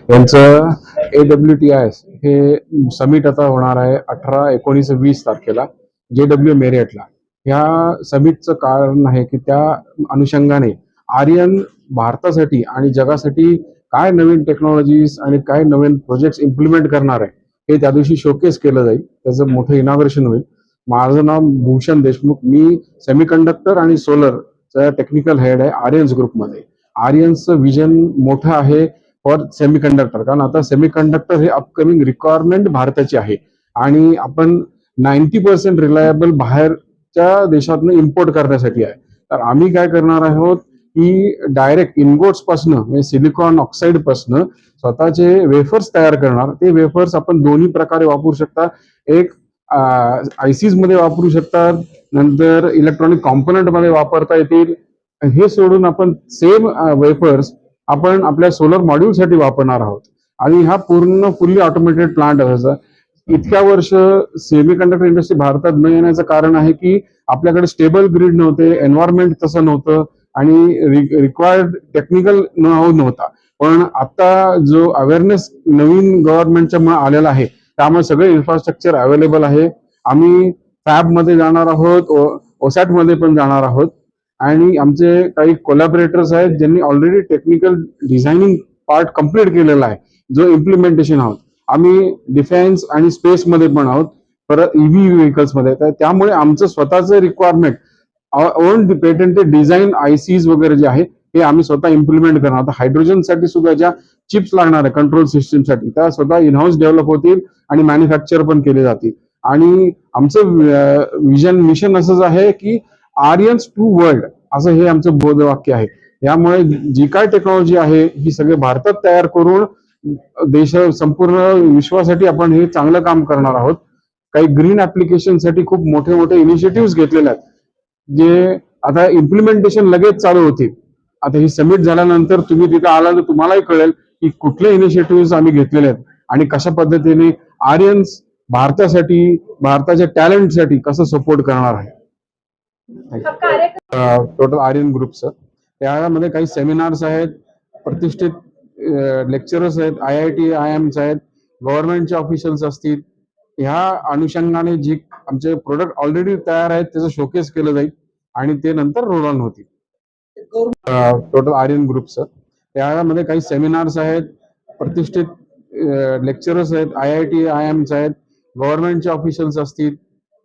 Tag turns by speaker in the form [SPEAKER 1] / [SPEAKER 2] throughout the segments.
[SPEAKER 1] यांचं AWTIS हे summit आता होणार आहे 18, 19, 20 तारखेला JW मेरियटला. ह्या समिटचं कारण आहे की त्या अनुषंगाने आर्यन भारतासाठी आणि जगासाठी काय नवीन टेक्नॉलॉजीज आणि काय नवीन प्रोजेक्ट्स इम्प्लिमेंट करणार आहे हे त्या दिवशी शोकेस केलं जाईल. त्याचं मोठं इनॉग्रेशन होईल. माझं नाव भूषण देशमुख. मी सेमीकंडक्टर आणि सोलरचा टेक्निकल हेड आहे आर्यन्स ग्रुपमध्ये. आर्यन्सचं विजन मोठं आहे फॉर सेमीकंडक्टर, कारण आता सेमीकंडक्टर हे अपकमिंग रिक्वायरमेंट भारताची आहे आणि आपण 90% रिलायबल बाहेरच्या देशातनं इम्पोर्ट करण्यासाठी आहे. तर आम्ही काय करणार आहोत की डायरेक्ट इनगोट्स पासनं म्हणजे सिलिकॉन ऑक्साईड पासनं स्वतःचे वेफर्स तयार करणार. ते वेफर्स आपण दोन्ही प्रकारे वापरू शकता. एक आयसीज मध्ये वापरू शकतात, नंतर इलेक्ट्रॉनिक कॉम्पोनंट मध्ये वापरता येतील. हे सोडून आपण सेम वेफर्स आपण आपल्या सोलर मॉड्यूलसाठी वापरणार आहोत आणि हा पूर्ण फुल्ली ऑटोमेटेड प्लांट असायचा. इतक्या वर्ष सेमीकंडक्टर इंडस्ट्री भारतात न येण्याचं कारण आहे की आपल्याकडे स्टेबल ग्रीड नव्हते, एन्व्हायरमेंट तसं नव्हतं आणि रिक्वायर्ड टेक्निकल नॉलेज नव्हता. पण आता जो अवेअरनेस नवीन गव्हर्नमेंटच्या मुळे आलेला आहे त्यामुळे सगळे इन्फ्रास्ट्रक्चर अवेलेबल आहे. आम्ही फॅब मध्ये जाणार आहोत, ओसॅट मध्ये पण जाणार आहोत आणि आमचे काही कोलॅबरेटर्स आहेत ज्यांनी already technical designing part complete केलेला आहे, जो इम्प्लिमेंटेशन आहोत. आम्ही डिफेन्स आणि स्पेस मध्ये पण आहोत, परत ईव्ही व्हेकल्स मध्ये. तर त्यामुळे आमचं स्वतःचं requirement on patented design ICs वगैरे जे आहे हे आम्ही स्वतः इम्प्लिमेंट करणार. आता हायड्रोजनसाठी सुद्धा ज्या चिप्स लागणार आहे कंट्रोल सिस्टीमसाठी त्या स्वतः इनहाऊस डेव्हलप होतील आणि मॅन्युफॅक्चर पण केले जातील. आणि आमचं विजन मिशन असंच आहे की आर्यन्स टू वर्ल्ड असं हे आमचं बोधवाक्य आहे. यामुळे जी काय टेक्नॉलॉजी आहे ही सगळे भारतात तयार करून देश संपूर्ण विश्वासाठी आपण हे चांगलं काम करणार आहोत. काही ग्रीन ऍप्लिकेशनसाठी खूप मोठे मोठे इनिशिएटिव्ह घेतलेले आहेत जे आता इम्प्लिमेंटेशन लगेच चालू होतील. आता ही समिट झाल्यानंतर तुम्ही तिथे आला तर तुम्हालाही कळेल की कुठले इनिशिएटिव्ह आम्ही घेतलेले आहेत आणि कशा पद्धतीने आर्यन्स भारतासाठी भारताच्या टॅलेंटसाठी कसं सपोर्ट करणार आहे. टोटल आर्यन ग्रुपचं त्यामध्ये काही सेमिनार्स आहेत, प्रतिष्ठित लेक्चरर्स आहेत, IIT IIMs आहेत, गव्हर्नमेंटचे ऑफिशियल्स असतील. ह्या अनुषंगाने जी आमचे प्रोडक्ट ऑलरेडी तयार आहेत त्याचं शोकेस केलं जाईल आणि ते नंतर रोल ऑन होतील. टोटल आर्यन ग्रुपचं त्यामध्ये काही सेमिनार्स आहेत, प्रतिष्ठित लेक्चरर्स आहेत, IIT IIMs आहेत, गव्हर्नमेंटचे ऑफिशियल्स असतील.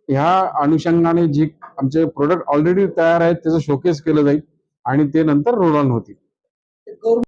[SPEAKER 1] ह्या अनुषंगाने जी आमचे प्रोडक्ट ऑलरेडी तयार आहेत त्याचं शोकेस केलं जाईल आणि ते नंतर रोल ऑन होतील.